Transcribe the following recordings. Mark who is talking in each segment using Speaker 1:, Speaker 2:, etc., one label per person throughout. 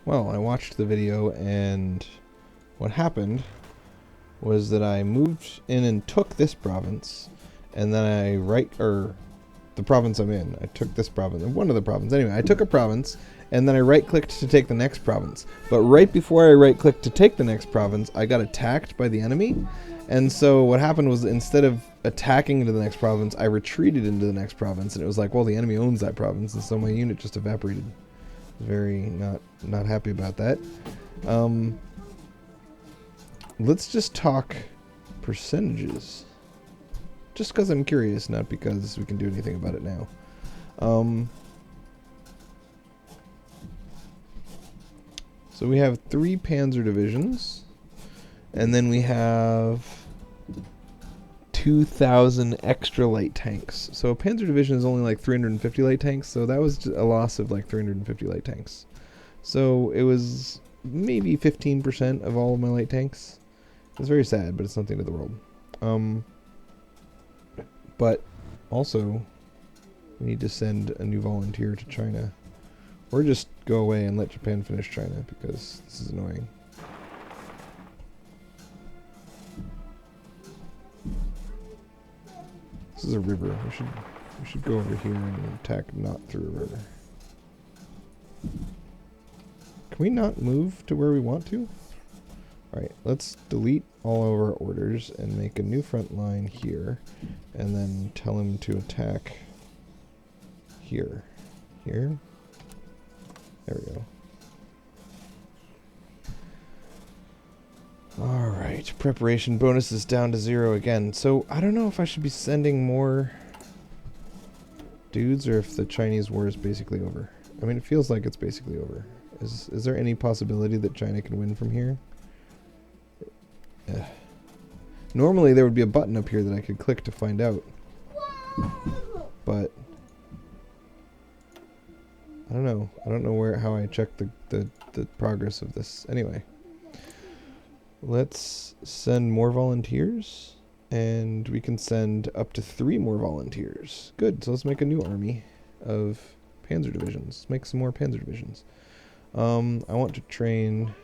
Speaker 1: Well, I watched the video, and what happened was that I moved in and took this province, and then the province I'm in. I took this province, one of the provinces. Anyway, I took a province, and then I right-clicked to take the next province. But right before I right-clicked to take the next province, I got attacked by the enemy. And so what happened was, instead of attacking into the next province, I retreated into the next province, and it was like, well, the enemy owns that province, and so my unit just evaporated. Very not happy about that. Let's just talk percentages. Just because I'm curious, not because we can do anything about it now. So we have 3 Panzer divisions, and then we have 2,000 extra light tanks. So a Panzer division is only like 350 light tanks, so that was a loss of like 350 light tanks. So it was maybe 15% of all of my light tanks. It's very sad, but it's nothing to the world. But also, we need to send a new volunteer to China. Or just go away and let Japan finish China, because this is annoying. This is a river. We should go over here and attack not through a river. Can we not move to where we want to? Alright, let's delete all of our orders and make a new front line here, and then tell him to attack here. Here? There we go. Alright, preparation bonus is down to 0 again. So, I don't know if I should be sending more dudes, or if the Chinese war is basically over. I mean, it feels like it's basically over. Is there any possibility that China can win from here? Normally there would be a button up here that I could click to find out. But I don't know. I don't know how I check the progress of this. Anyway. Let's send more volunteers, and we can send up to 3 more volunteers. Good, so let's make a new army of Panzer divisions. Let's make some more Panzer divisions. I want to train...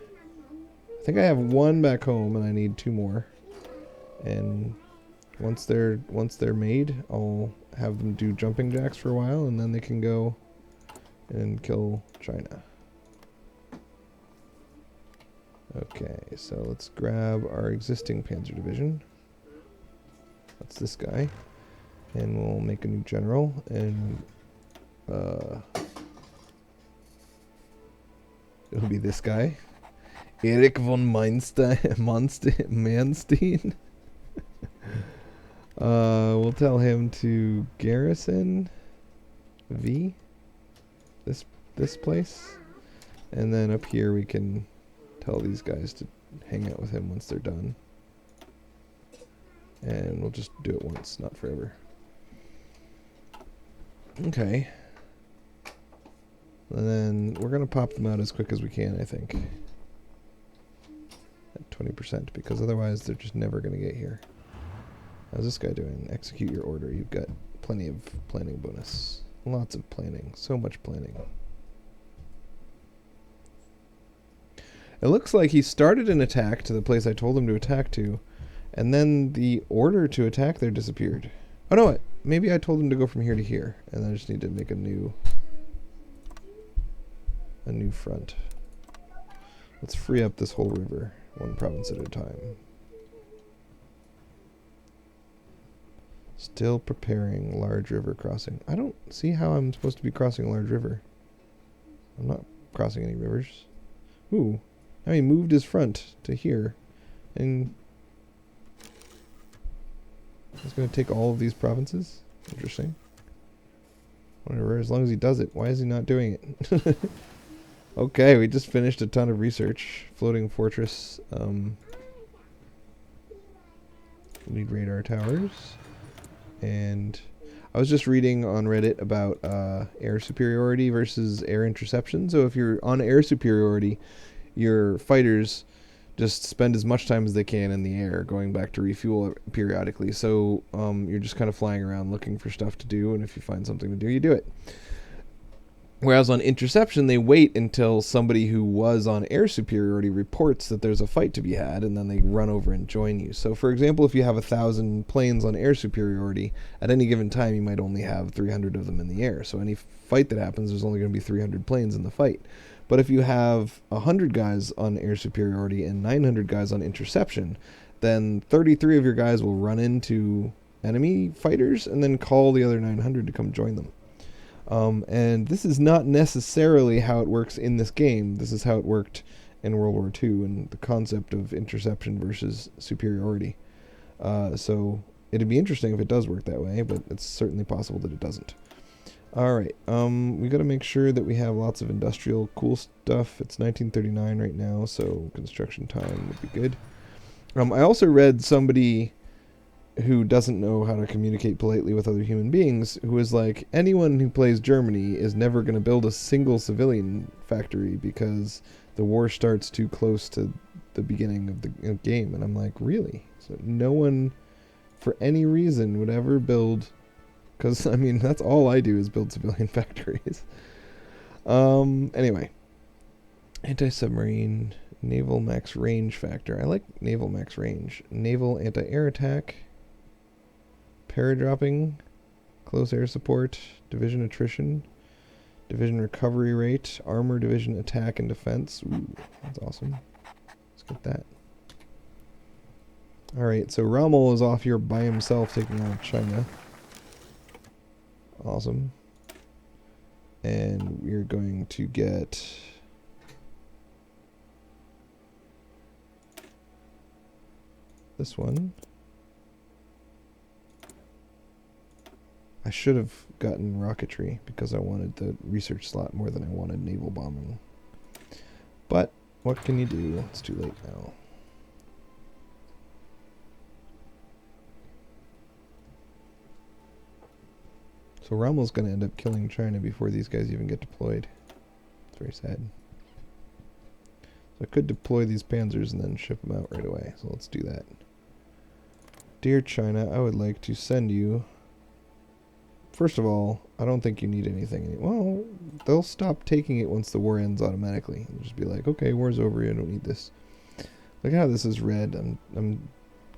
Speaker 1: I think I have 1 back home, and I need 2 more. And once they're made, I'll have them do jumping jacks for a while, and then they can go and kill China. Okay, so let's grab our existing Panzer division. That's this guy. And we'll make a new general, and it'll be this guy. Erich von Manstein. We'll tell him to garrison V, this place. And then up here we can tell these guys to hang out with him once they're done. And we'll just do it once, not forever. Okay. And then we're going to pop them out as quick as we can, I think. At 20%, because otherwise they're just never going to get here. How's this guy doing? Execute your order. You've got plenty of planning bonus. Lots of planning. So much planning. It looks like he started an attack to the place I told him to attack to, and then the order to attack there disappeared. Oh no, maybe I told him to go from here to here, and I just need to make a new front. Let's free up this whole river, 1 province at a time. Still preparing large river crossing. I don't see how I'm supposed to be crossing a large river. I'm not crossing any rivers. Ooh. Now he moved his front to here, and he's going to take all of these provinces? Interesting. Whatever, as long as he does it. Why is he not doing it? Okay, we just finished a ton of research. Floating fortress. We need radar towers. And I was just reading on Reddit about air superiority versus air interception. So if you're on air superiority, your fighters just spend as much time as they can in the air, going back to refuel periodically. So you're just kind of flying around looking for stuff to do, and if you find something to do, you do it. Whereas on interception, they wait until somebody who was on air superiority reports that there's a fight to be had, and then they run over and join you. So, for example, if you have 1,000 planes on air superiority, at any given time, you might only have 300 of them in the air. So any fight that happens, there's only going to be 300 planes in the fight. But if you have 100 guys on air superiority and 900 guys on interception, then 33 of your guys will run into enemy fighters and then call the other 900 to come join them. And this is not necessarily how it works in this game. This is how it worked in World War II and the concept of interception versus superiority. So it'd be interesting if it does work that way, but it's certainly possible that it doesn't. Alright, we gotta make sure that we have lots of industrial cool stuff. It's 1939 right now, so construction time would be good. I also read somebody who doesn't know how to communicate politely with other human beings, who is like, anyone who plays Germany is never going to build a single civilian factory because the war starts too close to the beginning of the game. And I'm like, really? So no one, for any reason, would ever build, because, I mean, that's all I do is build civilian factories. Anyway. Anti-submarine, naval max range factor. I like naval max range. Naval anti-air attack. Paradropping, close air support, division attrition, division recovery rate, armor division attack and defense. Ooh, that's awesome. Let's get that. Alright, so Rommel is off here by himself taking on China. Awesome. And we're going to get this one. I should have gotten rocketry because I wanted the research slot more than I wanted naval bombing. But what can you do? It's too late now. So Rommel's going to end up killing China before these guys even get deployed. It's very sad. So I could deploy these panzers and then ship them out right away. So let's do that. Dear China, I would like to send you... First of all, I don't think you need anything. Well, they'll stop taking it once the war ends automatically. They'll just be like, okay, war's over, I don't need this. Look how this is red. I'm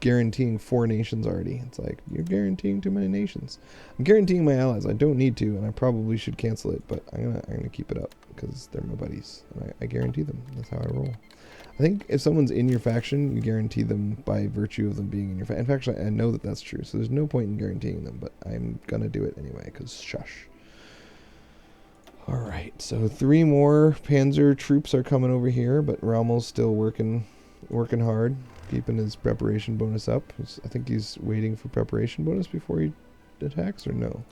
Speaker 1: guaranteeing 4 nations already. It's like, you're guaranteeing too many nations. I'm guaranteeing my allies. I don't need to, and I probably should cancel it, but I'm gonna keep it up because they're my buddies, and I guarantee them. That's how I roll. I think if someone's in your faction, you guarantee them by virtue of them being in your faction. In fact, I know that that's true, so there's no point in guaranteeing them, but I'm gonna do it anyway, because shush. Alright, so 3 more Panzer troops are coming over here, but Rommel's still working hard, keeping his preparation bonus up. I think he's waiting for preparation bonus before he attacks, or no?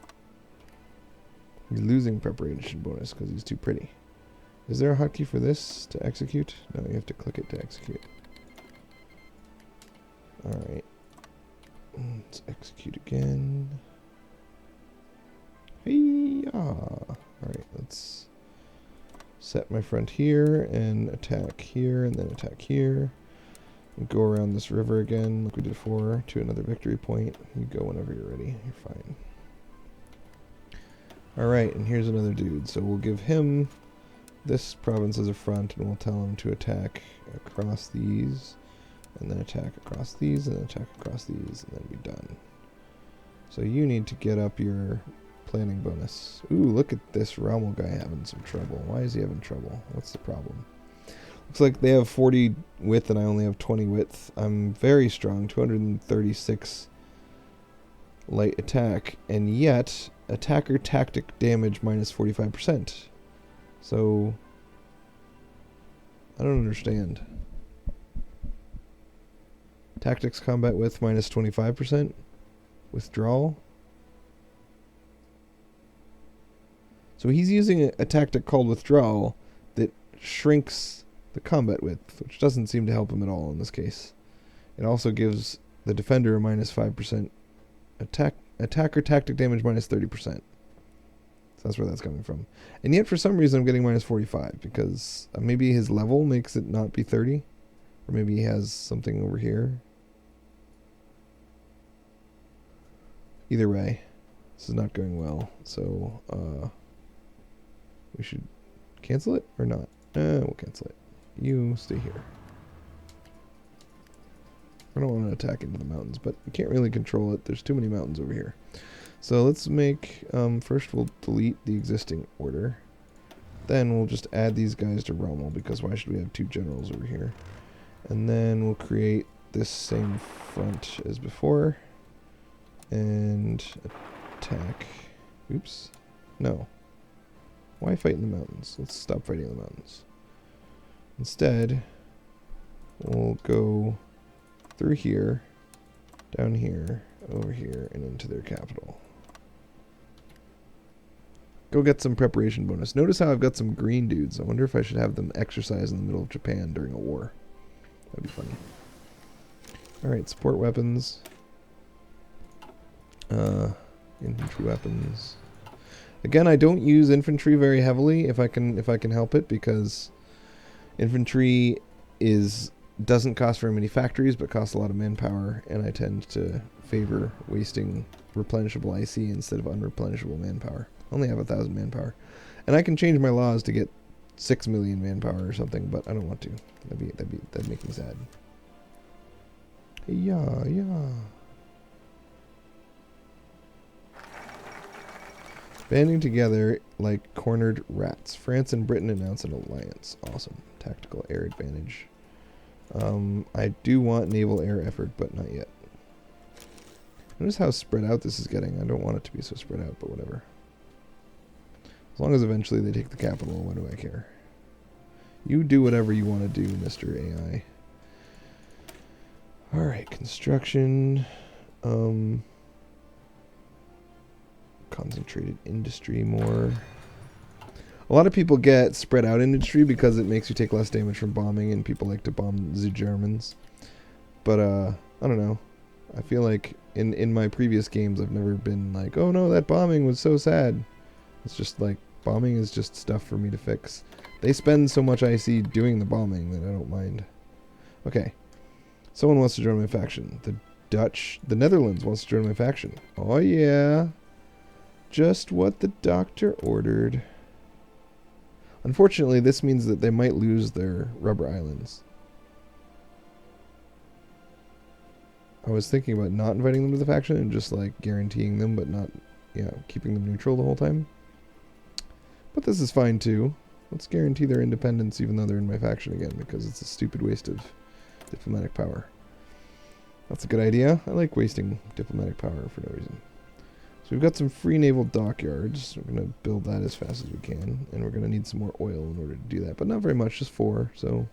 Speaker 1: He's losing preparation bonus because he's too pretty. Is there a hotkey for this to execute? No, you have to click it to execute. Alright. Let's execute again. Hey-ya! Alright, let's set my front here and attack here and then attack here. And go around this river again like we did before to another victory point. You go whenever you're ready. You're fine. Alright, and here's another dude. So we'll give him this province as a front, and we'll tell him to attack across these, and then attack across these, and then attack across these, and then be done. So you need to get up your planning bonus. Ooh, look at this Rommel guy having some trouble. Why is he having trouble? What's the problem? Looks like they have 40 width and I only have 20 width. I'm very strong, 236 light attack, and yet attacker tactic damage minus 45%. So, I don't understand. Tactics combat width minus 25%. Withdrawal. So he's using a tactic called withdrawal that shrinks the combat width, which doesn't seem to help him at all in this case. It also gives the defender a minus 5% attacker tactic damage minus 30%. That's where that's coming from. And yet for some reason I'm getting minus 45 because maybe his level makes it not be 30. Or maybe he has something over here. Either way, this is not going well. So, We should cancel it or not? We'll cancel it. You stay here. I don't want to attack into the mountains, but we can't really control it. There's too many mountains over here. So let's make, first we'll delete the existing order. Then we'll just add these guys to Rommel, because why should we have 2 generals over here? And then we'll create this same front as before. And attack. Oops. No. Why fight in the mountains? Let's stop fighting in the mountains. Instead, we'll go through here, down here, over here, and into their capital. Go get some preparation bonus. Notice how I've got some green dudes. I wonder if I should have them exercise in the middle of Japan during a war. That'd be funny. Alright, support weapons. Infantry weapons. Again, I don't use infantry very heavily if I can help it, because infantry doesn't cost very many factories but costs a lot of manpower, and I tend to favor wasting replenishable IC instead of unreplenishable manpower. I only have 1,000 manpower, and I can change my laws to get 6 million manpower or something, but I don't want to. That'd make me sad. Yeah. Banding together like cornered rats. France and Britain announce an alliance. Awesome. Tactical air advantage. I do want naval air effort, but not yet. Notice how spread out this is getting. I don't want it to be so spread out, but whatever. As long as eventually they take the capital, what do I care? You do whatever you want to do, Mr. AI. Alright, construction. Concentrated industry more. A lot of people get spread out industry because it makes you take less damage from bombing, and people like to bomb the Germans. But I don't know. I feel like in my previous games I've never been like, oh no, that bombing was so sad. It's just like, bombing is just stuff for me to fix. They spend so much IC doing the bombing that I don't mind. Okay. Someone wants to join my faction. The Netherlands wants to join my faction. Oh yeah. Just what the doctor ordered. Unfortunately, this means that they might lose their rubber islands. I was thinking about not inviting them to the faction and just like guaranteeing them, but not, keeping them neutral the whole time. But this is fine too. Let's guarantee their independence even though they're in my faction again, because it's a stupid waste of diplomatic power. That's a good idea. I like wasting diplomatic power for no reason. So we've got some free naval dockyards. We're going to build that as fast as we can. And we're going to need some more oil in order to do that. But not very much, just 4. So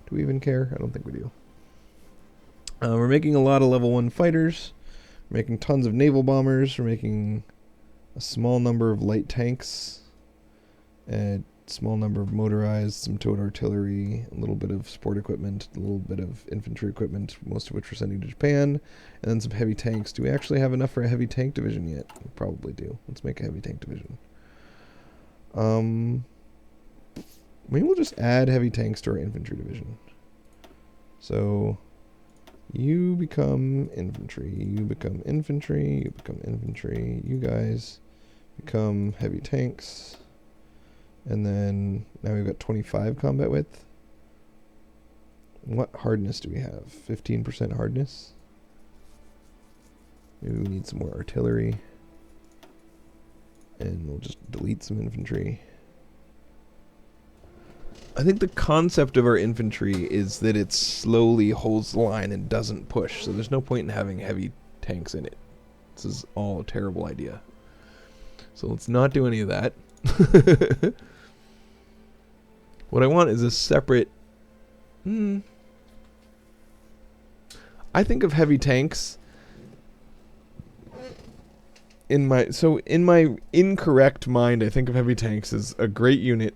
Speaker 1: do we even care? I don't think we do. We're making a lot of level 1 fighters. We're making tons of naval bombers. We're making a small number of light tanks. A small number of motorized, some towed artillery, a little bit of support equipment, a little bit of infantry equipment, most of which we're sending to Japan, and then some heavy tanks. Do we actually have enough for a heavy tank division yet? We probably do. Let's make a heavy tank division. Maybe we'll just add heavy tanks to our infantry division. So you become infantry, you become infantry, you become infantry, you guys become heavy tanks. And then now we've got 25 combat width. What hardness do we have? 15% hardness. Maybe we need some more artillery. And we'll just delete some infantry. I think the concept of our infantry is that it slowly holds the line and doesn't push. So there's no point in having heavy tanks in it. This is all a terrible idea. So let's not do any of that. What I want is a separate... I think of heavy tanks in my incorrect mind. I think of heavy tanks as a great unit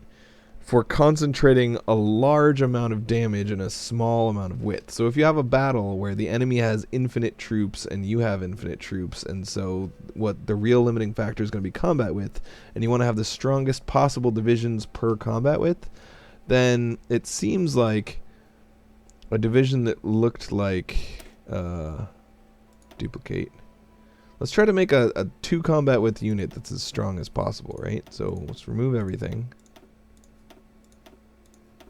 Speaker 1: for concentrating a large amount of damage in a small amount of width. So if you have a battle where the enemy has infinite troops and you have infinite troops, and so what the real limiting factor is going to be combat width, and you want to have the strongest possible divisions per combat width, then it seems like a division that looked like duplicate, Let's try to make a 2 combat width unit that's as strong as possible, right? So let's remove everything.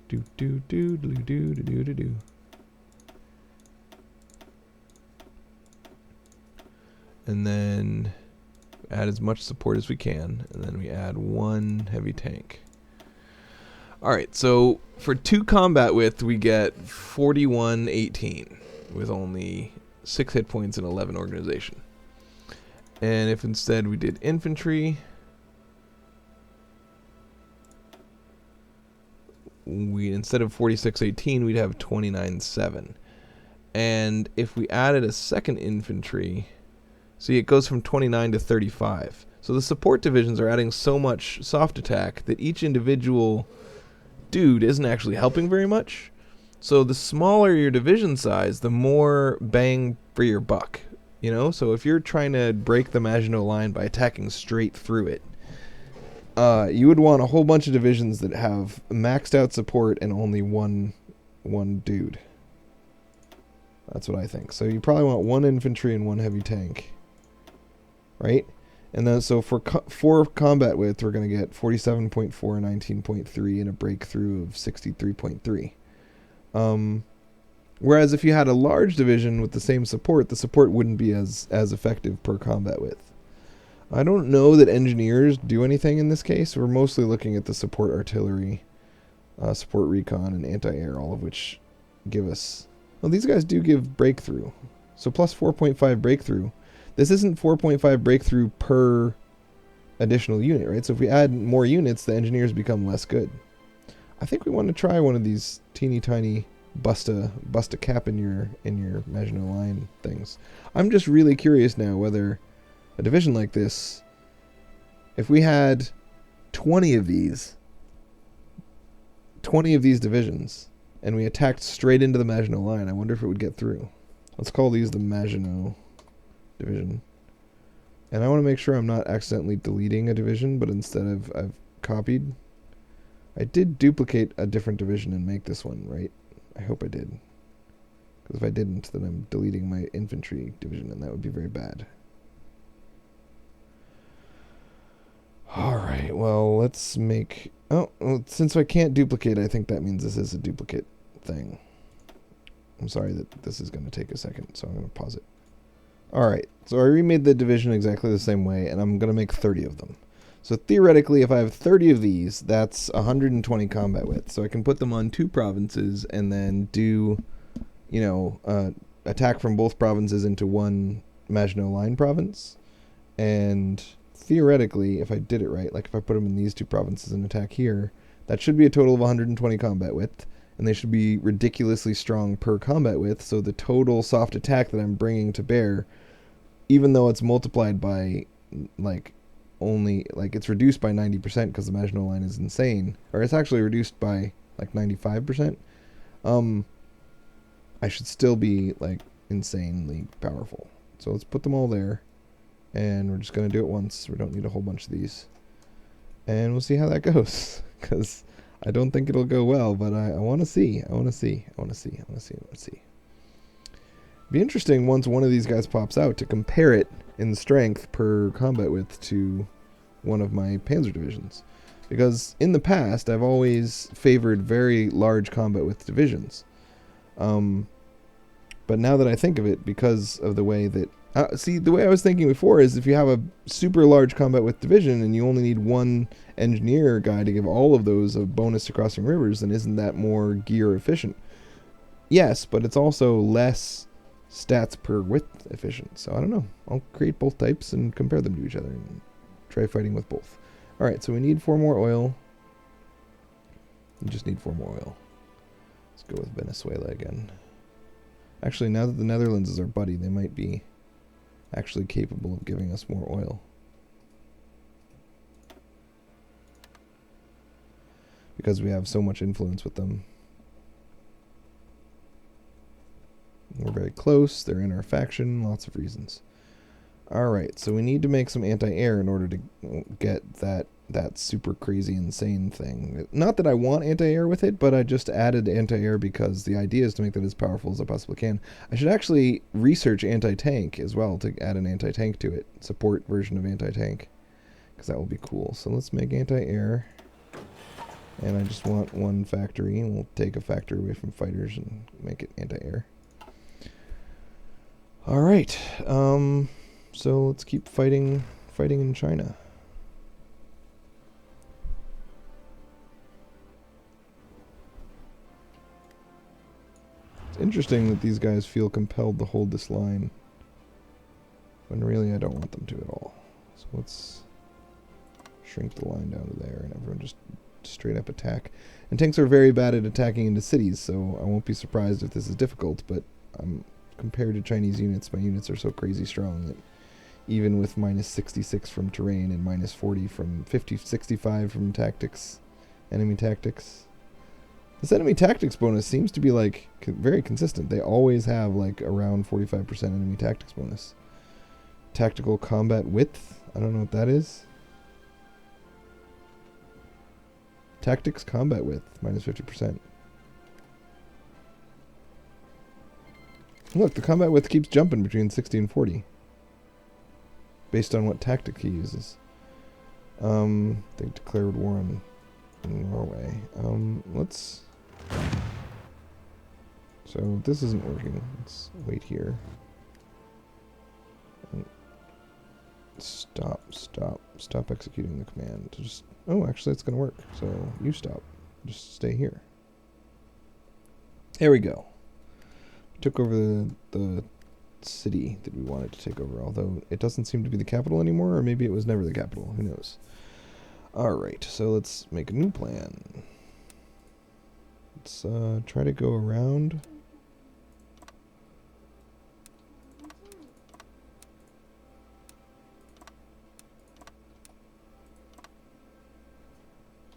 Speaker 1: Do do do do do do do do. And then add as much support as we can, and then we add 1 heavy tank. Alright, so for 2 combat width, we get 4118 with only 6 hit points and 11 organization. And if instead we did infantry, instead of 4618, we'd have 297. And if we added a second infantry, see, it goes from 29 to 35. So the support divisions are adding so much soft attack that each individual dude isn't actually helping very much. So the smaller your division size, the more bang for your buck. You know, so if you're trying to break the Maginot Line by attacking straight through it, you would want a whole bunch of divisions that have maxed out support and only one dude. That's what I think. So you probably want 1 infantry and 1 heavy tank, right? And then so for 4 combat width, we're going to get 47.4 and 19.3 and a breakthrough of 63.3. Whereas if you had a large division with the same support, the support wouldn't be as effective per combat width. I don't know that engineers do anything in this case. We're mostly looking at the support artillery, support recon, and anti-air, all of which give us... Well, these guys do give breakthrough. So plus 4.5 breakthrough. This isn't 4.5 breakthrough per additional unit, right? So if we add more units, the engineers become less good. I think we want to try one of these teeny tiny bust a cap in your Maginot Line things. I'm just really curious now whether a division like this, if we had 20 of these divisions, and we attacked straight into the Maginot Line, I wonder if it would get through. Let's call these the Maginot division. And I want to make sure I'm not accidentally deleting a division, but instead I've copied. I did duplicate a different division and make this one, right? I hope I did. Because if I didn't, then I'm deleting my infantry division, and that would be very bad. Alright, well, let's make... Oh, well, since I can't duplicate, I think that means this is a duplicate thing. I'm sorry that this is going to take a second, so I'm going to pause it. Alright, so I remade the division exactly the same way, and I'm going to make 30 of them. So theoretically, if I have 30 of these, that's 120 combat width. So I can put them on 2 provinces and then do, you know, attack from both provinces into 1 Maginot Line province. And theoretically, if I did it right, like if I put them in these 2 provinces and attack here, that should be a total of 120 combat width. And they should be ridiculously strong per combat width. So the total soft attack that I'm bringing to bear, even though it's multiplied by, like, only, like, it's reduced by 90% because the Maginot Line is insane, or it's actually reduced by like 95%, I should still be like insanely powerful. So let's put them all there, and we're just going to do it once. We don't need a whole bunch of these, and we'll see how that goes, because I don't think it'll go well, but I want to see. I want to see. Be interesting once one of these guys pops out to compare it in strength per combat width to one of my panzer divisions, because in the past I've always favored very large combat width divisions, but now that I think of it, because of the way that see, the way I was thinking before is if you have a super large combat width division and you only need 1 engineer guy to give all of those a bonus to crossing rivers, then isn't that more gear efficient? Yes, but it's also less stats per width efficient. So I don't know. I'll create both types and compare them to each other and try fighting with both. Alright, so we need 4 more oil. We just need 4 more oil. Let's go with Venezuela again. Actually, now that the Netherlands is our buddy, they might be actually capable of giving us more oil. Because we have so much influence with them. We're very close. They're in our faction. Lots of reasons. Alright, so we need to make some anti-air in order to get that that super crazy insane thing. Not that I want anti-air with it, but I just added anti-air because the idea is to make that as powerful as I possibly can. I should actually research anti-tank as well to add an anti-tank to it. Support version of anti-tank. Because that will be cool. So let's make anti-air. And I just want one factory, and we'll take a factory away from fighters and make it anti-air. Alright. So let's keep fighting in China. It's interesting that these guys feel compelled to hold this line, when really I don't want them to at all. So let's shrink the line down to there, and everyone just straight up attack. And tanks are very bad at attacking into cities, so I won't be surprised if this is difficult, but compared to Chinese units, my units are so crazy strong that even with minus 66 from terrain and minus 40 from 65 from tactics, enemy tactics. This enemy tactics bonus seems to be like very consistent. They always have like around 45% enemy tactics bonus. Tactical combat width? I don't know what that is. Tactics combat width, minus 50%. Look, the combat width keeps jumping between 60 and 40. Based on what tactic he uses. They declared war on Norway. Let's... So this isn't working. Let's wait here. Stop executing the command. Just, oh, actually it's going to work. So you stop. Just stay here. There we go. Took over the city that we wanted to take over, although it doesn't seem to be the capital anymore, or maybe it was never the capital. Who knows? Alright, so let's make a new plan. Let's try to go around.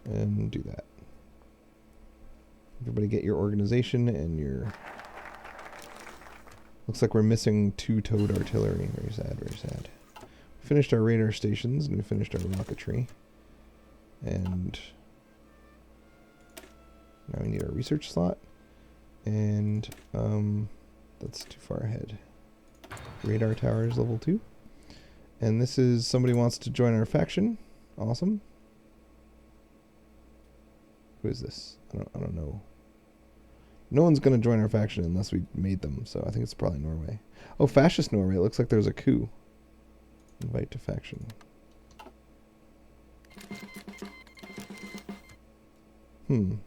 Speaker 1: And do that. Everybody get your organization and your... Looks like we're missing 2-towed artillery. Very sad, very sad. We finished our radar stations and we finished our rocketry. And now we need our research slot. And that's too far ahead. Radar towers level 2. And this is somebody wants to join our faction. Awesome. Who is this? I don't know. No one's going to join our faction unless we made them, so I think it's probably Norway. Oh, fascist Norway. It looks like there's a coup. Invite to faction. Do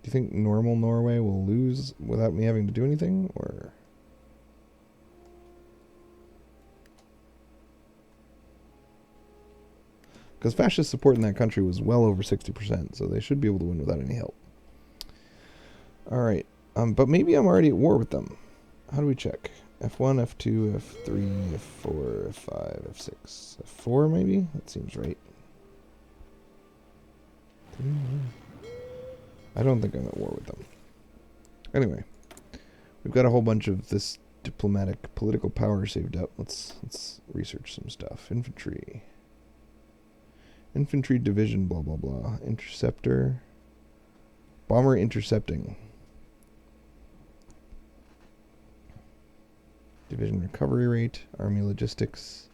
Speaker 1: you think normal Norway will lose without me having to do anything, or... Because fascist support in that country was well over 60%, so they should be able to win without any help. Alright. But maybe I'm already at war with them. How do we check? F1, F2, F3, F4, F5, F6. F4 maybe? That seems right. I don't think I'm at war with them. Anyway. We've got a whole bunch of this diplomatic political power saved up. Let's research some stuff. Infantry. Infantry division blah blah blah. Interceptor. Bomber intercepting. Division recovery rate, army logistics,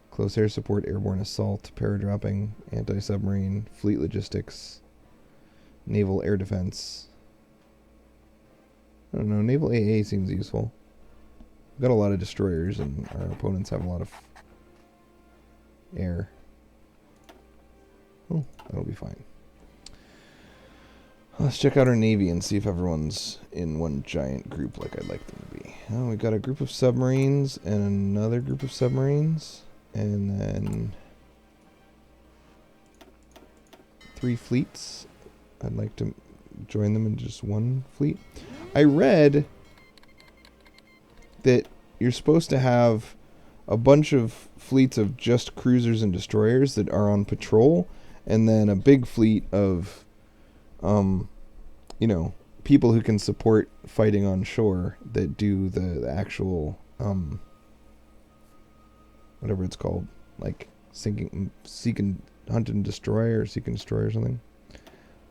Speaker 1: close air support, airborne assault, paradropping, anti-submarine, fleet logistics, naval air defense. I don't know, naval AA seems useful. We've got a lot of destroyers and our opponents have a lot of air. Oh, that'll be fine. Let's check out our navy and see if everyone's in one giant group like I'd like them to be. Oh, we've got a group of submarines and another group of submarines. And then 3 fleets. I'd like to join them in just one fleet. I read that you're supposed to have a bunch of fleets of just cruisers and destroyers that are on patrol, and then a big fleet of you know, people who can support fighting on shore that do the actual, whatever it's called, like seeking hunt and destroy or seek and destroy or something.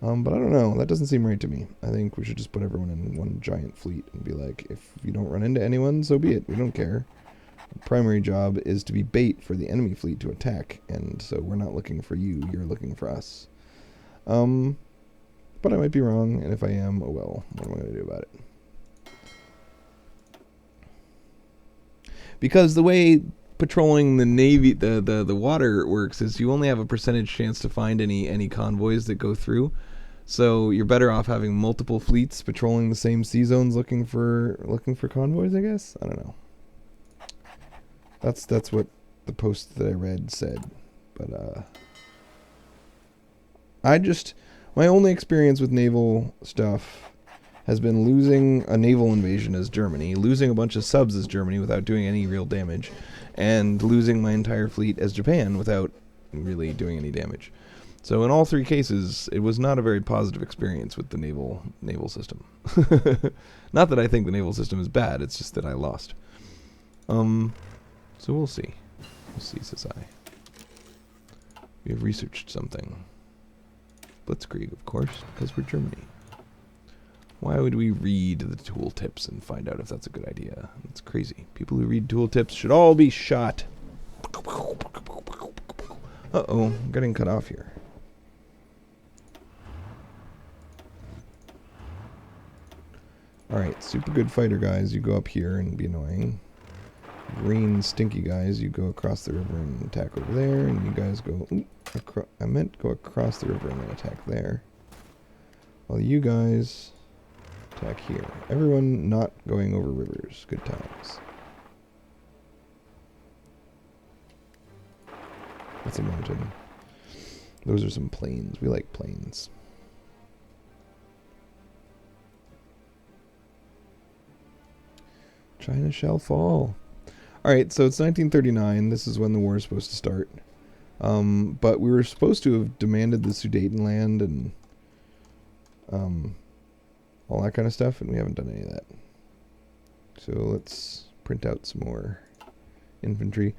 Speaker 1: But I don't know. That doesn't seem right to me. I think we should just put everyone in one giant fleet and be like, if you don't run into anyone, so be it. We don't care. Our primary job is to be bait for the enemy fleet to attack, and so we're not looking for you. You're looking for us. But I might be wrong, and if I am, oh well. What am I going to do about it? Because the way patrolling the navy, the water works is you only have a percentage chance to find any convoys that go through. So you're better off having multiple fleets patrolling the same sea zones looking for convoys, I guess. I don't know. That's what the post that I read said. But my only experience with naval stuff has been losing a naval invasion as Germany, losing a bunch of subs as Germany without doing any real damage, and losing my entire fleet as Japan without really doing any damage. So in all three cases, it was not a very positive experience with the naval system. Not that I think the naval system is bad, it's just that I lost. So we'll see. We'll see, says I. We have researched something. Blitzkrieg, of course, because we're Germany. Why would we read the tooltips and find out if that's a good idea? It's crazy. People who read tooltips should all be shot. Uh-oh, I'm getting cut off here. Alright, super good fighter guys, you go up here and be annoying. Green stinky guys, you go across the river and attack over there, and you guys go... I meant go across the river and then attack there. While you guys... attack here. Everyone not going over rivers. Good times. That's a mountain. Those are some plains. We like plains. China shall fall. Alright, so it's 1939. This is when the war is supposed to start. But we were supposed to have demanded the Sudetenland and all that kind of stuff, and we haven't done any of that. So let's print out some more infantry.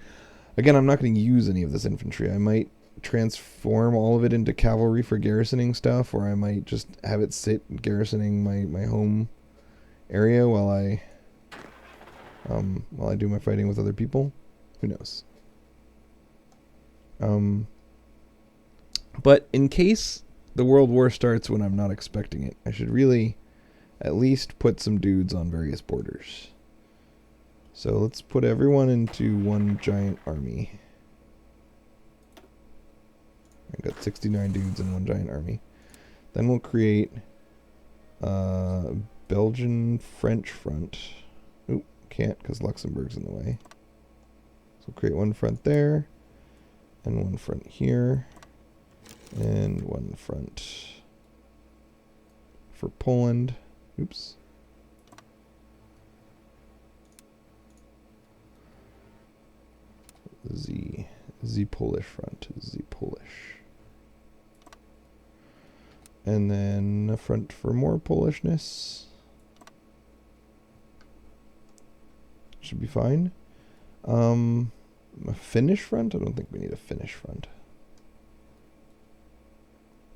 Speaker 1: Again, I'm not going to use any of this infantry. I might transform all of it into cavalry for garrisoning stuff, or I might just have it sit garrisoning my home area while I do my fighting with other people. Who knows? But in case the World War starts when I'm not expecting it, I should really at least put some dudes on various borders. So let's put everyone into one giant army. I got 69 dudes in one giant army. Then we'll create Belgian-French front. Oop, can't because Luxembourg's in the way. So we'll create one front there, and one front here, and one front for Poland. Oops. Z Polish front. Z Polish. And then a front for more Polishness. Should be fine. A Finnish front? I don't think we need a Finnish front.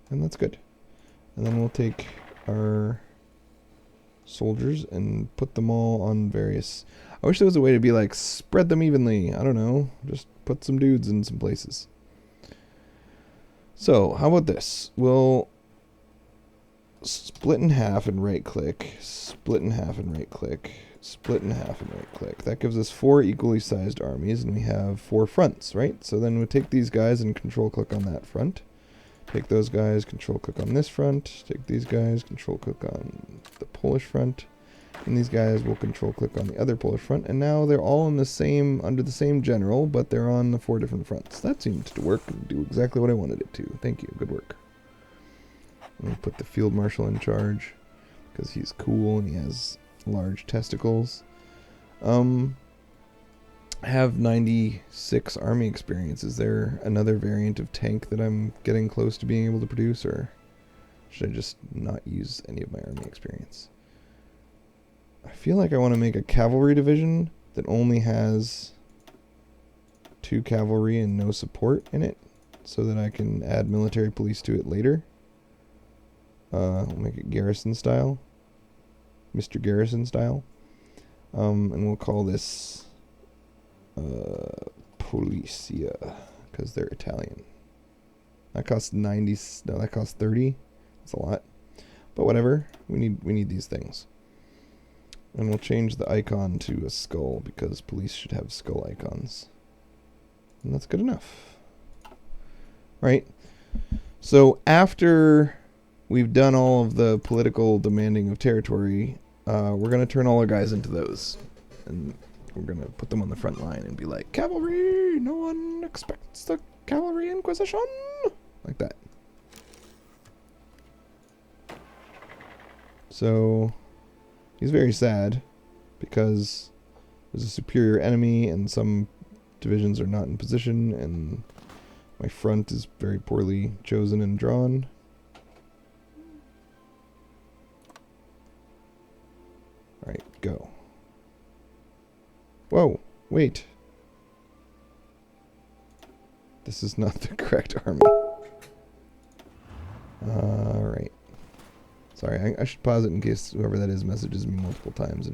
Speaker 1: And that's good. And then we'll take our soldiers and put them all on various... I wish there was a way to be like, spread them evenly. I don't know. Just put some dudes in some places. So, how about this? We'll split in half and right click. Split in half and right click. Split in half and right click. That gives us 4 equally sized armies, and we have 4 fronts, right? So then we'll take these guys and control click on that front. Take those guys, control click on this front. Take these guys, control click on the Polish front. And these guys will control click on the other Polish front. And now they're all in the same, under the same general, but they're on the 4 different fronts. That seems to work and do exactly what I wanted it to. Thank you. Good work. I'm going to put the field marshal in charge because he's cool and he has large testicles. I have 96 army experience. Is there another variant of tank that I'm getting close to being able to produce, or should I just not use any of my army experience? I feel like I want to make a cavalry division that only has 2 cavalry and no support in it. so that I can add military police to it later. We'll make it garrison style. Mr. Garrison style. And we'll call this Policia, because they're Italian. That costs 90. No, that costs 30. That's a lot. But whatever. We need these things. And we'll change the icon to a skull, because police should have skull icons. And that's good enough. Right. So after we've done all of the political demanding of territory, we're going to turn all our guys into those. And we're going to put them on the front line and be like, cavalry! No one expects the cavalry inquisition! Like that. So he's very sad because there's a superior enemy and some divisions are not in position, and my front is very poorly chosen and drawn. Alright, go. Whoa, wait. This is not the correct army. Alright. Sorry, I should pause it in case whoever that is messages me multiple times.